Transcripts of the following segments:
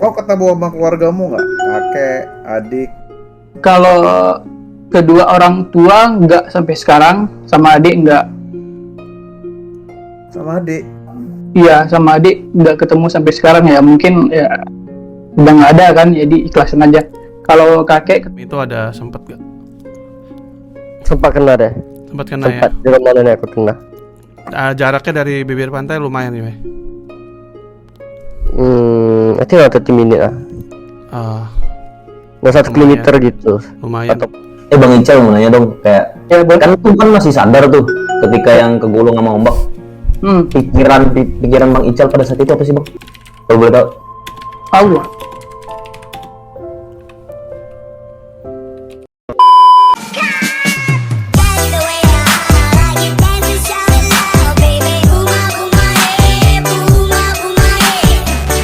Kau ketemu sama keluargamu nggak? Kakek, adik? Kalau kedua orang tua nggak sampai sekarang, sama adik nggak. Sama adik? Iya, sama adik nggak ketemu sampai sekarang ya. Mungkin ya udah nggak ada kan, jadi ikhlasin aja. Kalau kakek Itu ada sempet gak? Sempat kena deh. Sempat kena Sempat ya? di rumah nenek aku kena. Jaraknya dari bibir pantai lumayan nih, Weh. I think 30 menit lah. Nggak 1 Lumayan. kilometer gitu. Lumayan. Atau Bang Ical mau nanya dong, kayak ya kan tuh kan masih sadar tuh ketika yang kegulung sama ombak. Pikiran Bang Ical pada saat itu apa sih, Bang? Kalau boleh tahu. tahu ya.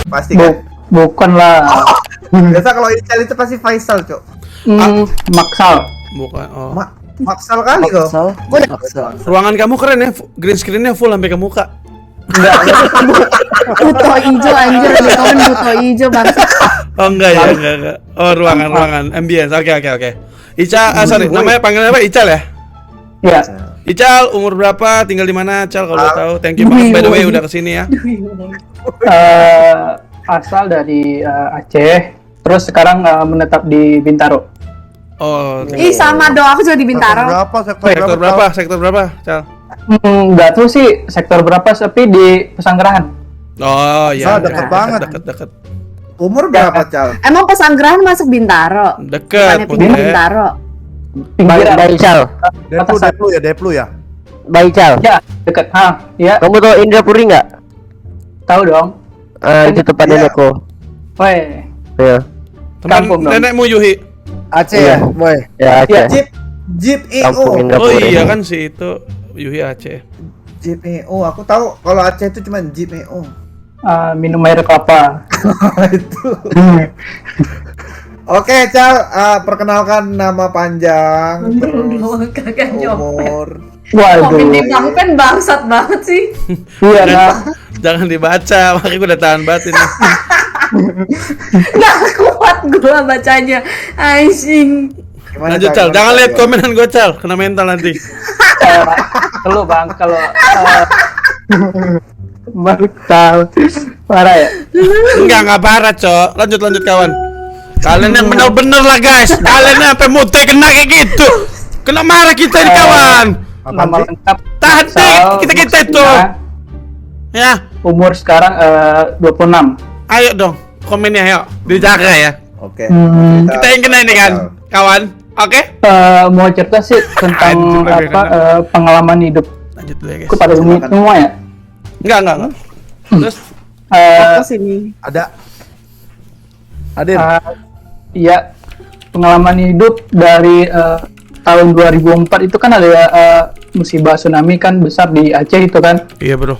Pasti kan? Bukan lah. Biasa kalau Ical itu pasti Faisal, Cok. Maksal. Bukan. Oh. Maksal kali kok. Ruangan kamu keren ya, green screen-nya full sampai ke muka. Buto hijau anjir, ada komen buto hijau bangsa. Oh enggak ya, enggak. Oh, ruangan ambience. Oke. Ica, sorry, namanya panggilan apa? Ical ya? Ya. Ical, umur berapa? Tinggal di mana, Cal? Kalau boleh tahu. Thank you banget by the way udah kesini ya. Asal dari Aceh, terus sekarang menetap di Bintaro. Oh, Ih sama dong, aku juga di Bintaro. sektor berapa, Cal? Nggak tahu sih sektor berapa, tapi di Pesanggerahan. Oh iya. Deket banget. Deket. Umur berapa, Cal? Emang Pesanggerahan masuk Bintaro? Deket, Bukannya pindah Putih. Bintaro. Pinggiran. Baical. Deplu ya? Baical. Ya, deket. Ya, Kamu tahu Indrapuri nggak? tahu dong. Itu tempat Iya. nenekku. Weh, Ya. Teman Kampung dong. nenekmu Yuhi. Aceh Iya. ya, boy. Ya, Aceh. Jeep Kampung EO. Indrapuri. Oh iya kan si itu Yuhi Aceh. Jeep EO. Aku tahu kalau Aceh itu cuma Jeep EO. minum air kelapa. Itu. Oke, Cal, perkenalkan nama panjang, terus Kagak umur. Waduh. Komen di Bangpen bangsat banget sih. Iya, nah. Jangan dibaca, makanya gue udah tahan banget ini. Gak kuat gua bacanya. Anjing. Gimana, Lanjut, Cal. Gimana, Jangan lihat Cal? komenan gue, Cal. Kena mental nanti. Kalau Bang, kalau Markal parah ya. Enggak parah, Cok. Lanjut kawan. Kalian yang bener-bener lah, guys. Kalian yang sampai mute kena kayak gitu. Kena marah kita nih, kawan. Nama lengkap Tahan Maksal kita itu. Muksina, Ya, umur sekarang 26. ayo dong. Komennya, ayo. Dijaga ya. Oke. Kita yang kena ini kan, kawan. Oke? Mau cerita sih tentang Anjir, pengalaman hidup. Lanjut dulu ya, Aku guys. pada umumnya semua ya. Enggak. Terus Sini. Ada. Adin. Iya, pengalaman hidup dari tahun 2004 itu kan ada musibah tsunami kan besar di Aceh itu kan. iya, Bro.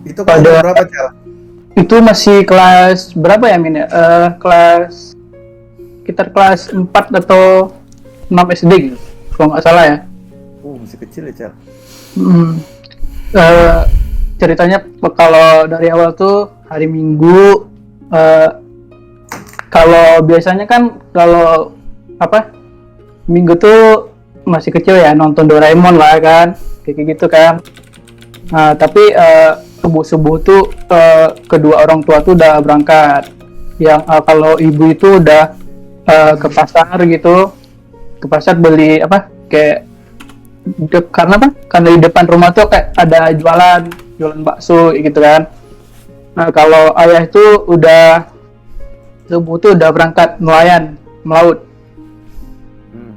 Itu kalau Pada- berapa, Cal? Itu masih kelas berapa ya Min ya? Kelas sekitar kelas 4 atau 6 SD gitu, kalau nggak salah ya. Masih kecil ya, Cal. Ceritanya kalau dari awal tuh hari Minggu, kalau biasanya kan kalau Minggu tuh masih kecil ya nonton Doraemon lah kan, kayak gitu kan. Nah tapi subuh tuh kedua orang tua tuh udah berangkat. Yang kalau ibu itu udah ke pasar gitu, ke pasar beli kayak karena di depan rumah tuh kayak ada jualan bakso gitu kan. Nah kalau ayah itu udah subuh tuh udah berangkat melaut.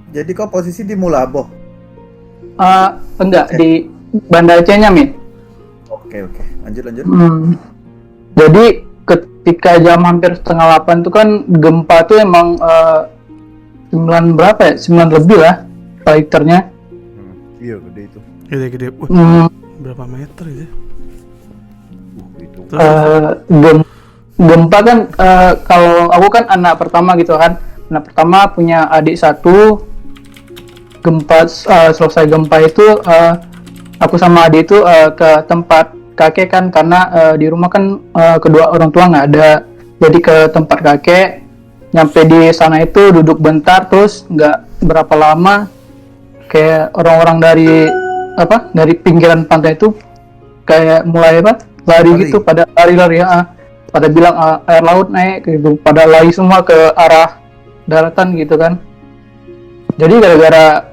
Jadi kau posisi di Mulaboh. Enggak di Banda Acehnya Min. Oke. Lanjut. Jadi ketika jam hampir 7:30 tuh kan gempa tuh emang 9 berapa ya? 9 lebih lah Richternya. Iya, gede itu. Gede. Berapa meter itu? Itu. Gempa kan kalau aku kan anak pertama gitu kan. Anak pertama punya adik satu. Selesai gempa itu aku sama adik itu ke tempat kakek kan, karena di rumah kan kedua orang tua nggak ada. Jadi ke tempat kakek, nyampe di sana itu duduk bentar, terus nggak berapa lama kayak orang-orang dari pinggiran pantai itu kayak mulai lari gitu, pada lari-lari pada bilang air laut naik gitu, pada lari semua ke arah daratan gitu kan. Jadi gara-gara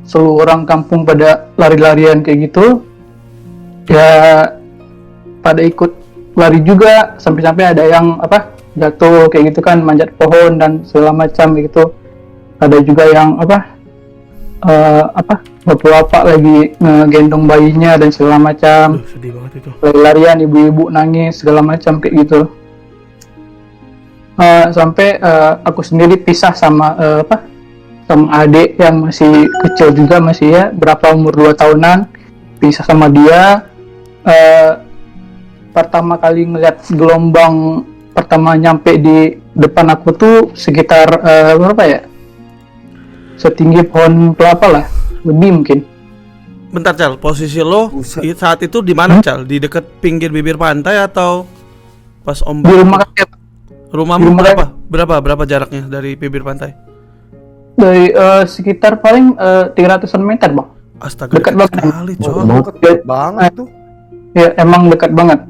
seluruh orang kampung pada lari-larian kayak gitu ya, pada ikut lari juga, sampai-sampai ada yang jatuh kayak gitu kan, manjat pohon dan segala macam gitu. Ada juga yang bapak-bapak lagi ngegendong bayinya dan segala macam. Sedih banget itu. Lari-larian, ibu-ibu nangis segala macam kayak gitu. Sampai aku sendiri pisah sama sama adik yang masih kecil juga, masih ya berapa umur 2 tahunan, pisah sama dia. Pertama kali ngeliat gelombang pertama nyampe di depan aku tuh sekitar berapa ya? Setinggi pohon kelapa lah, lebih mungkin. Bentar Cal, posisi lo saat itu di mana Cal? Di dekat pinggir bibir pantai atau pas ombak? Di rumah kakek. Rumahmu berapa jaraknya dari bibir pantai? Dari sekitar paling 300 meter bang. Astaga, dekat banget sekali, Cok. Deket banget tuh. Ya emang dekat banget.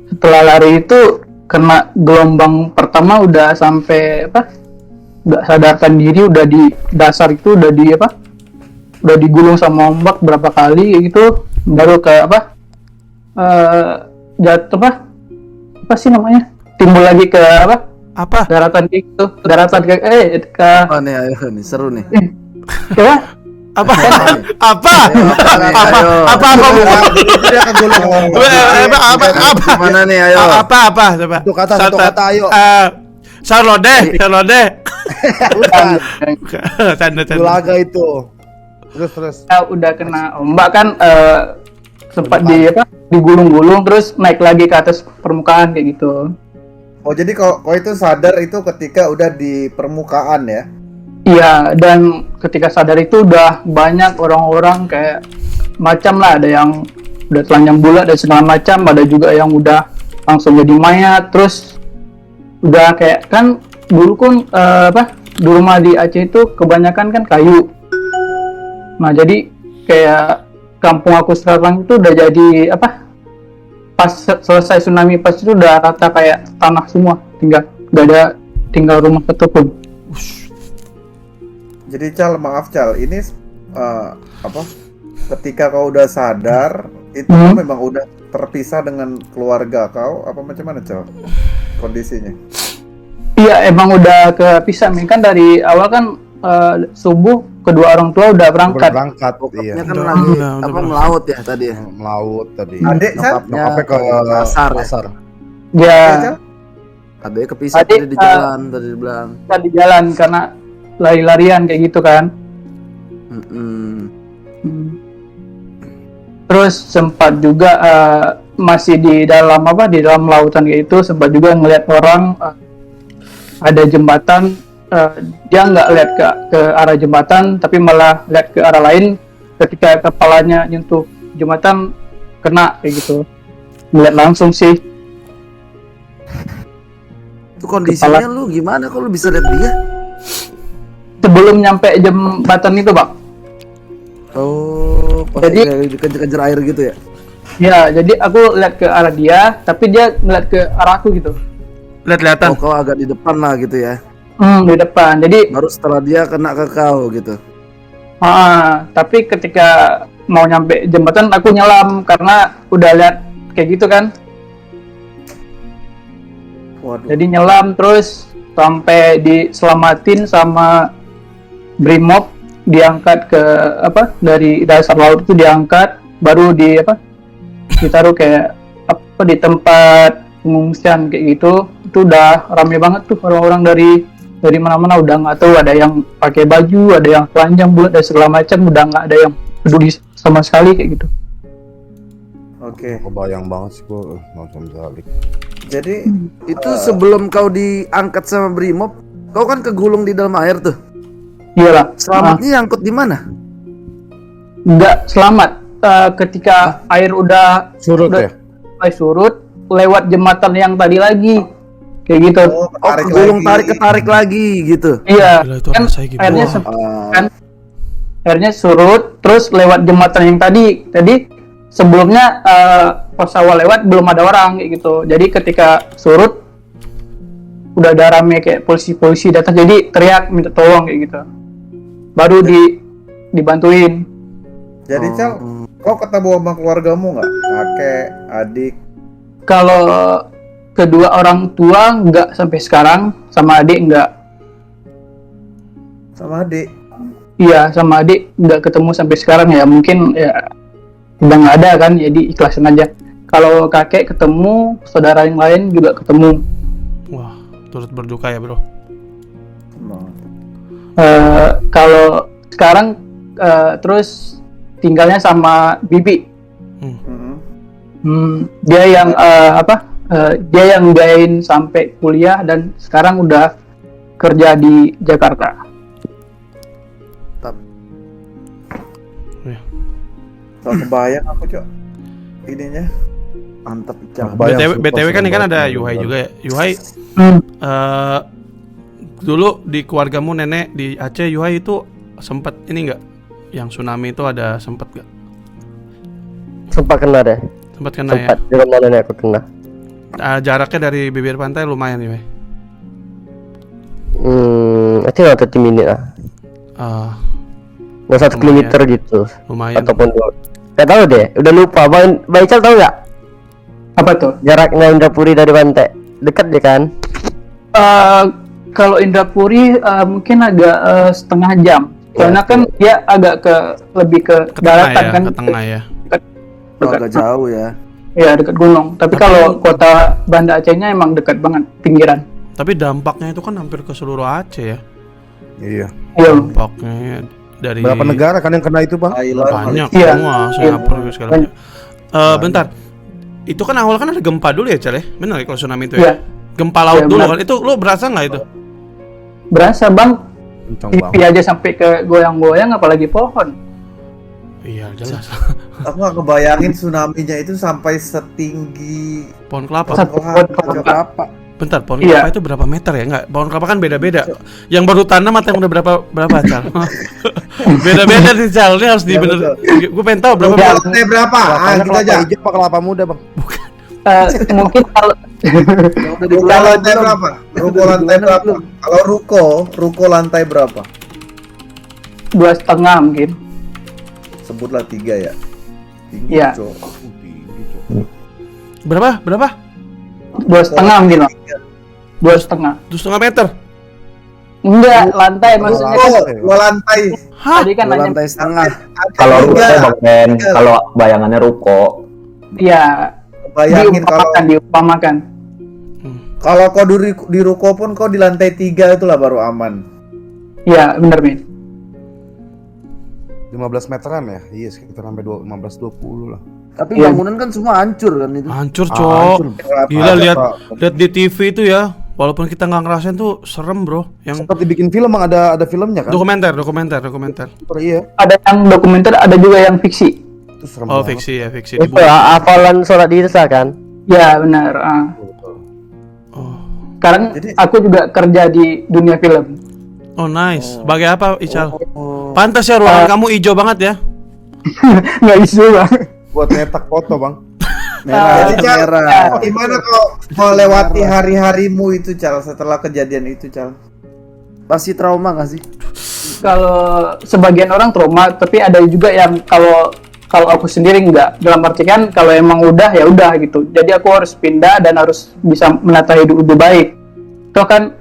Setelah lari itu kena gelombang pertama udah sampai nggak sadarkan diri, udah di dasar itu udah digulung sama ombak berapa kali gitu, baru ke jatuh apa sih namanya, timbul lagi ke daratan gitu, daratan ke nih ayo nih seru nih. Apa Mana nih ayo? Apa coba. Satu kata ayo. Sarlode. Canda. Bulaga itu. Terus. Udah kena ombak kan, sempat digulung-gulung terus naik lagi ke atas permukaan kayak gitu. Oh, jadi kalau itu sadar itu ketika udah di permukaan ya? Iya, dan ketika sadar itu udah banyak orang-orang kayak macam lah, ada yang udah telanjang bulat dan segala macam, ada juga yang udah langsung jadi mayat. Terus udah kayak kan dulu kan di rumah di Aceh itu kebanyakan kan kayu. Nah, jadi kayak kampung aku sekarang itu udah jadi pas selesai tsunami pas itu udah rata kayak tanah semua, nggak ada tinggal rumah satu pun. Jadi Cal, maaf Cal, ini ketika kau udah sadar itu kau memang udah terpisah dengan keluarga kau apa macam mana Cal kondisinya? Iya, emang udah kepisah nih kan, dari awal kan subuh kedua orang tua udah berangkat. Iya. Kan lagi melaut ya tadi ya. Melaut tadi. Adik Cal? Nyokapnya ke pasar. Ya. Adiknya kepisah tadi di jalan, tadi bilang. Di jalan karena lari-larian kayak gitu kan. Terus sempat juga masih di dalam lautan kayak itu, sempat juga ngeliat orang ada jembatan, dia nggak lihat ke arah jembatan tapi malah lihat ke arah lain. Ketika kepalanya nyentuh jembatan kena kayak gitu, ngeliat langsung sih. Itu kondisinya lu gimana kalau bisa lihat dia? Sebelum nyampe jembatan itu bang. Oh, jadi dikejar-kejar air gitu ya? Ya, jadi aku lihat ke arah dia, tapi dia ngeliat ke arah aku gitu. Lihat-lihatan. Oh, kau agak di depan lah gitu ya? Di depan. Jadi baru setelah dia kena ke kau gitu. Tapi ketika mau nyampe jembatan aku nyelam karena udah lihat kayak gitu kan. Waduh. Jadi nyelam terus sampai diselamatin sama Brimob, diangkat ke dari dasar laut itu diangkat, baru ditaruh kayak di tempat pengungsian kayak gitu. Itu udah rame banget tuh orang-orang dari mana-mana, udah nggak tahu, ada yang pakai baju, ada yang telanjang bulat dan segala macam, udah nggak ada yang peduli sama sekali kayak gitu. Oke. Kebayang banget sih gua langsung balik. Jadi itu sebelum kau diangkat sama Brimob, kau kan kegulung di dalam air tuh. Iyalah. Selamatnya nyangkut di mana? Nggak selamat. ketika air udah Surut ya? mulai surut, lewat jembatan yang tadi lagi, kayak gitu. Oh, Oh, kegulung tarik lagi gitu. Iya, Gila, itu kan rasanya gimana? airnya kan airnya surut, terus lewat jembatan yang tadi sebelumnya pas awal lewat belum ada orang kayak gitu. Jadi ketika surut udah ada rame kayak polisi datang, jadi teriak minta tolong kayak gitu. Baru dibantuin. Jadi Cal, kau ketemu sama keluargamu nggak? Kakek, adik? Kalau kedua orang tua nggak sampai sekarang, sama adik nggak. Sama adik? Iya, sama adik nggak ketemu sampai sekarang ya. Mungkin ya udah nggak ada kan, jadi ikhlasin aja. Kalau kakek ketemu, saudara yang lain juga ketemu. Wah, turut berduka ya bro. Kalau sekarang terus tinggalnya sama bibi. Dia yang dia yang biayain sampai kuliah dan sekarang udah kerja di Jakarta. So, kebayang aku Cok ininya. Mantap, Ical. BTW kan ini kan ada Yuhai juga ya. Yuhai, dulu di keluargamu nenek di Aceh, Yuhai itu sempat ini nggak? Yang tsunami itu ada sempat nggak? Sempat kena deh. Sempat kena Sempat ya. di rumah nenek aku kena. Jaraknya dari bibir pantai lumayan Yuhai. I think 30 menit lah. Nggak 1 kilometer gitu. Lumayan. Ataupun 2. Gak tahu deh, udah lupa. Bang Ical tahu nggak? Apa tuh? Jaraknya Indrapuri dari pantai. Dekat deh kan? Kalau Indrapuri mungkin agak setengah jam. Karena kan dia agak lebih ke Ke tengah daratan ya, kan. ke tengah ya. Agak jauh ya. Iya, dekat gunung. Tapi kalau kota Banda Acehnya emang dekat banget pinggiran. Tapi dampaknya itu kan hampir ke seluruh Aceh ya. Iya. Iya. Dampaknya dari Berapa negara kan yang kena itu, Bang? Thailand. banyak Iya. semua, Singapura segala Banyak. macam. Bentar. Itu kan awal kan ada gempa dulu ya, Cal ya? Benar ya kalau tsunami itu Iya. ya? Gempa laut Iya, dulu benar. kan. Itu lu berasa nggak itu? Berasa, Bang. Kencang TV banget. aja sampai ke goyang-goyang apalagi pohon. Iya, jelas. Aku nggak kebayangin tsunami-nya itu sampai setinggi Pohon kelapa. Satu pohon pohon kelapa. Bentar, pohon Iya. kelapa itu berapa meter ya? Enggak, pohon kelapa kan beda-beda. Yang baru tanam atau yang udah berapa Cal? Beda-beda nih, Cal. Ini harus Ya, bener. Gue pengen tahu berapa Ruko meter. lantai berapa? Kelapanya Gitu kelapa aja. hijau apa kelapa muda, Bang? Mungkin kalau Ruko lantai berapa? Ruko lantai berapa? Kalau ruko lantai berapa? 2,5 mungkin. Sebutlah 3 ya. Tinggi, Iya. Cok. Tinggi, Cok. Berapa? 2,5 mungkin, Bang. 2,5. 2,5 meter. Enggak, lantai maksudnya kan. Dua lantai. Hah? Tadi kan Dua nanya, lantai setengah. Kalau ruko Tiga. Bang Ben, kalau bayangannya ruko. ya Bayangin diumpamakan. kalau kau di ruko pun kau di lantai 3 itulah baru aman. Iya, bener, Min. 15 meteran ya? Iya, sekitar sampai 15-20 lah. Tapi Iya. bangunan kan semua hancur kan itu. Hancur, Ah, Cok. hancur. Gila Ada, lihat Pak. di TV itu ya. Walaupun kita nggak ngerasain tuh serem, Bro. Yang Seperti bikin film, Bang, ada filmnya kan? dokumenter. Iya, Ada yang dokumenter, ada juga yang fiksi. itu serem Oh, banget. fiksi ya, fiksi Itu dibuat. hafalan sholat Irsa kan? Ya, benar. Oh. Sekarang Jadi- aku juga kerja di dunia film. Oh, nice. Sebagai apa, Ical? Pantas ya ruangan kamu hijau banget ya. Nggak isu, Bang. Buat nyetak foto, Bang. Jadi Cal, merah. gimana kau melewati hari-harimu itu Cal setelah kejadian itu Cal? Pasti trauma gak sih? Kalau sebagian orang trauma, tapi ada juga yang kalau aku sendiri enggak. Dalam artian kalau emang udah ya udah gitu. Jadi aku harus pindah dan harus bisa menata hidup lebih baik. Itu kan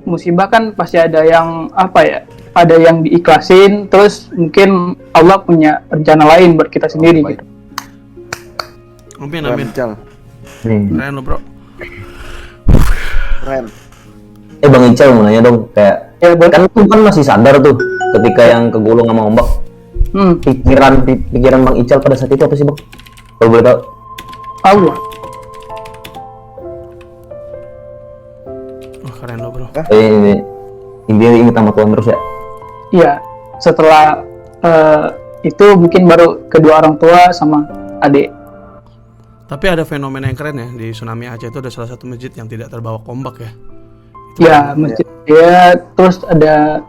musibah kan pasti ada yang apa ya? Ada yang diikhlasin, terus mungkin Allah punya rencana lain buat kita sendiri gitu. Amin, Keren, amin. Ical. Keren lo, Bro. Keren. Bang Ical mau nanya dong, kayak Ya, boleh. kan tuh kan masih sadar tuh ketika yang kegulung sama ombak. Pikiran Bang Ical pada saat itu apa sih, Bang? Kalau boleh tahu. Allah. Oh, keren lo, Bro. Ini intinya ingat sama Tuhan terus ya. Iya, setelah itu mungkin baru kedua orang tua sama adik. Tapi ada fenomena yang keren ya di Tsunami Aceh itu, ada salah satu masjid yang tidak terbawa ombak ya. Ya masjid ya, terus ada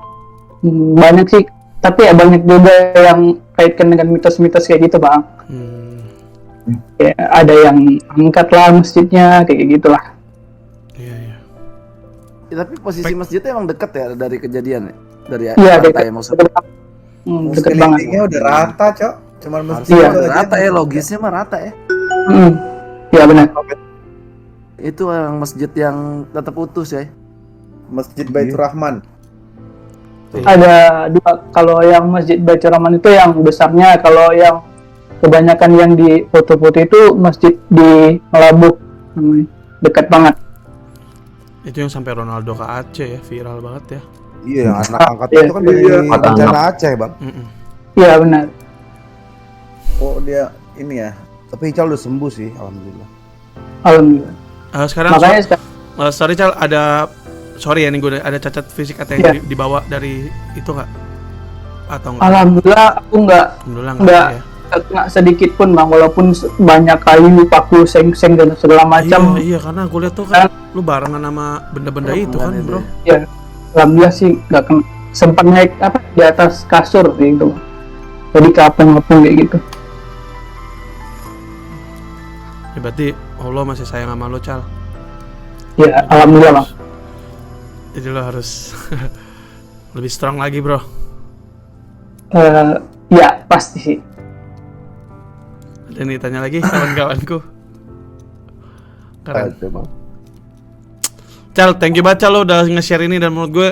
banyak sih, tapi ya banyak juga yang kaitkan dengan mitos-mitos kayak gitu bang. Ya, ada yang angkat lah masjidnya kayak gitulah. Iya. Ya, tapi posisi masjidnya emang dekat ya dari kejadian ya? Dari Iya pantai dekat, maksudnya. dekat banget. Sekelilingnya udah rata, Cok. Cuman masjid Iya. aja Rata ya, yang- logisnya mah rata ya. Ya benar. Itu yang masjid yang tetap utuh ya. Masjid Baitur Rahman. Ada dua, kalau yang Masjid Baitur Rahman itu yang besarnya, kalau yang kebanyakan yang di foto-foto itu masjid di Melabuh namanya, dekat banget. Itu yang sampai Ronaldo ke Aceh ya, viral banget ya. Iya, yang anak angkat Iya. itu kan dari Iya. bencana Aceh, Bang. Iya benar. Oh, dia ini ya. Tapi Ical udah sembuh sih, alhamdulillah. Alhamdulillah. Sekarang Makanya sekarang sorry Cal, sorry ya nih gue ada cacat fisik atau yang dibawa dari itu nggak? Atau nggak? alhamdulillah aku nggak Alhamdulillah nggak ya. kena sedikit pun bang, walaupun banyak kali paku seng-seng dan segala macam. Iya, karena gue lihat tuh kan lu barengan sama benda-benda itu kan, bro. Ya, alhamdulillah sih nggak kena. Sempat naik apa di atas kasur gitu. Jadi kapung-kapung kayak gitu. Ya, berarti Allah masih sayang sama lo, Cal. Ya, alhamdulillah bang. Jadi lo harus lebih strong lagi, bro. Ya pasti sih. Ada nih tanya lagi kawan-kawanku. Keren. Ada, Bang. Cal, thank you banget Cal, lo udah nge-share ini, dan menurut gue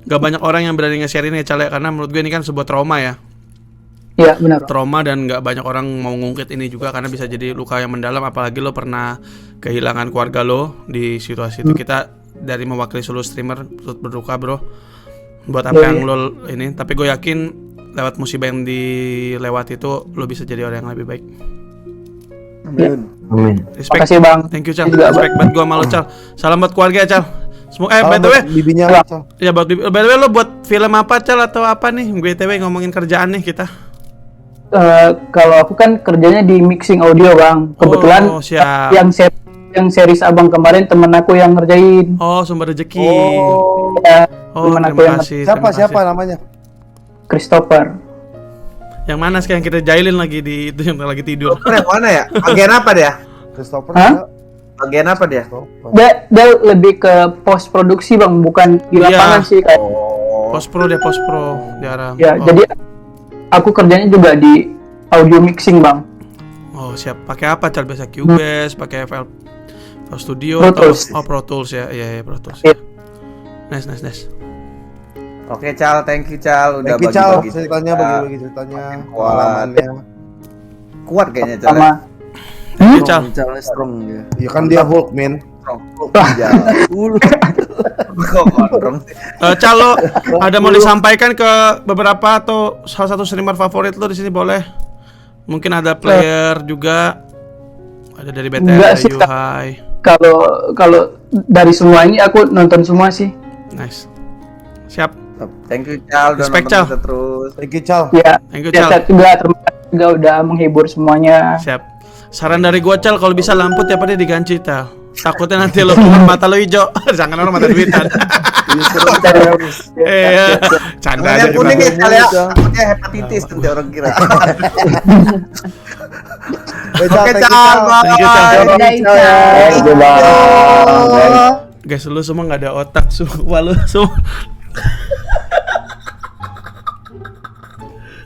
gak banyak orang yang berani nge-share ini ya, Cal, ya, karena menurut gue ini kan sebuah trauma ya. Iya benar bang. Trauma, dan gak banyak orang mau ngungkit ini juga karena bisa jadi luka yang mendalam, apalagi lo pernah kehilangan keluarga lo di situasi itu. Kita dari mewakili seluruh streamer berduka, bro, buat apa yang lo ini. Tapi gue yakin lewat musibah yang dilewati itu lo bisa jadi orang yang lebih baik. Amin. Amin. Respect. Makasih bang. Thank you, Cal. Juga, Respect banget gue sama lo, Cal. Salam buat keluarga ya, Cal. Semoga by Salam the way, buat bibinya, Cal. ya by the way, lo buat film apa, Cal, atau apa nih? BTW ngomongin kerjaan nih kita. Kalau aku kan kerjanya di mixing audio bang. Kebetulan Oh, siap. yang series abang kemarin temen aku yang ngerjain. Oh, sumber rezeki. Ya, Oh, temen aku terima yang kasih. Siapa terima siapa kasih. namanya? Christopher. Yang mana sekarang kita jailin lagi di itu yang lagi tidur. Yang mana ya? Bagian apa dia? Christopher. Hah? ada? Bagian apa dia? Christopher. Dia lebih ke post produksi bang, bukan di Iya. lapangan sih kayak. Post pro di arah. Ya, Oh. jadi aku kerjanya juga di audio mixing bang. Oh, siap. Pakai apa, Cal? Biasa Cubase, pakai FL Studio Pro atau Tools. Pro Tools ya. Iya, Pro Tools. Iya. Nice. Oke, Cal, thank you, Cal, udah Thank you, Cal. bagi-bagi Ceritanya bagi-bagi ceritanya, Kuat. pengalamannya. Kuat kayaknya, Cal. Sama Thank you, Cal. Strong ya. Iya kan dia Hulk, men. Cal. Kok gondrong sih? Cal, lo ada mau disampaikan ke beberapa atau salah satu streamer favorit lo di sini, boleh? Mungkin ada player juga. Ada dari BTR, Enggak ada sih, Kak. Yuhai. kalau dari semua ini aku nonton semua sih. Nice. Siap. Thank you, Cal, udah Respect, nonton Cal. kita terus. Thank you, Cal. Ya, Thank you, Cal. sehat juga, terima kasih juga udah menghibur semuanya. Siap. Saran dari gua, Cal, kalau bisa lampu tiap hari diganti, Cal. Takutnya nanti lo keluar mata lo hijau. Jangan orang mata duitan. Iya. Canda aja Yang kuning ya, kita. Cal, ya. Takutnya hepatitis nanti orang kira. Cal, Oke, thank you, Cal, bye. Thank you, Cal. Dadah, Ica. Thank you, Bang. Guys, lu semua nggak ada otak, sumpah lu semua.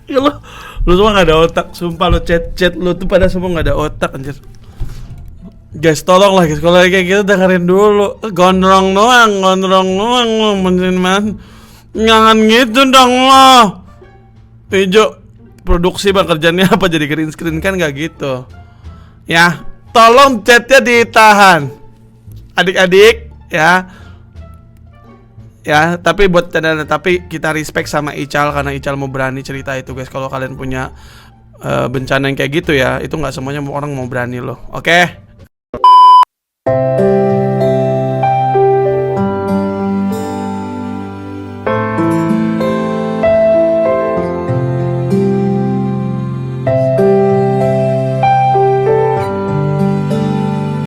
Ya lu semua nggak ada otak, sumpah lu chat lu tuh pada semua nggak ada otak anjir. Guys, tolong lah guys, kalau kayak gitu dengerin dulu. Gondrong doang lu mencerin man. Jangan gitu dong lo. Ijo produksi bang, kerjanya apa jadi green screen, kan nggak gitu. Ya, tolong chatnya ditahan. Adik-adik, ya, tapi buat candaan, tapi kita respect sama Ical karena Ical mau berani cerita itu guys. Kalau kalian punya bencana yang kayak gitu ya, itu nggak semuanya orang mau berani loh. Oke?